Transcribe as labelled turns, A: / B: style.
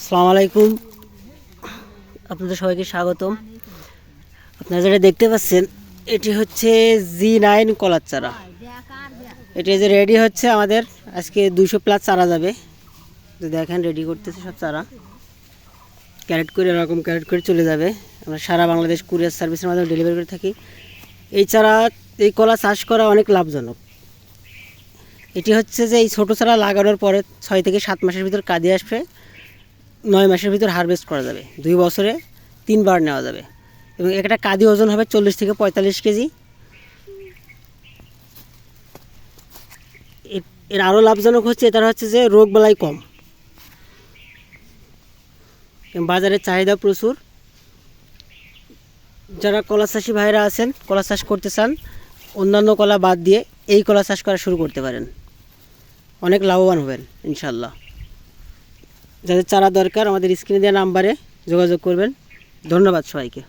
A: আসসালামু আলাইকুম, আপনাদের সবাইকে স্বাগতম। আপনারা যেটা দেখতে পাচ্ছেন এটি হচ্ছে G9 কলার চারা। এটি যে রেডি হচ্ছে, আমাদের আজকে 200+ চারা যাবে। তো দেখেন রেডি করতেছে সব চারা, ক্যারেট করে এরকম ক্যারেট করে চলে যাবে। আমরা সারা বাংলাদেশ কুরিয়ার সার্ভিসের মাধ্যমে ডেলিভারি করে থাকি। এই কলা চাষ করা অনেক লাভজনক। এটি হচ্ছে যে এই ছোটো চারা লাগানোর পরে 6 থেকে 7 মাসের ভিতর কাঁদি আসবে, 9 মাসের ভিতর হারভেস্ট করা যাবে, 2 বছরে 3 বার নেওয়া যাবে। এবং একটা কাঁদি ওজন হবে 40 থেকে 45 কেজি। এর আরও লাভজনক হচ্ছে, এটার হচ্ছে যে রোগ বালাই কম, বাজারের চাহিদা প্রচুর। যারা কলা চাষি ভাইরা আছেন, কলা চাষ করতে চান, অন্যান্য কলা বাদ দিয়ে এই কলা চাষ করা শুরু করতে পারেন, অনেক লাভবান হবেন ইনশাল্লাহ। যাদের চারা দরকার আমাদের স্ক্রিনে দেওয়া নাম্বারে যোগাযোগ করবেন। ধন্যবাদ সবাইকে।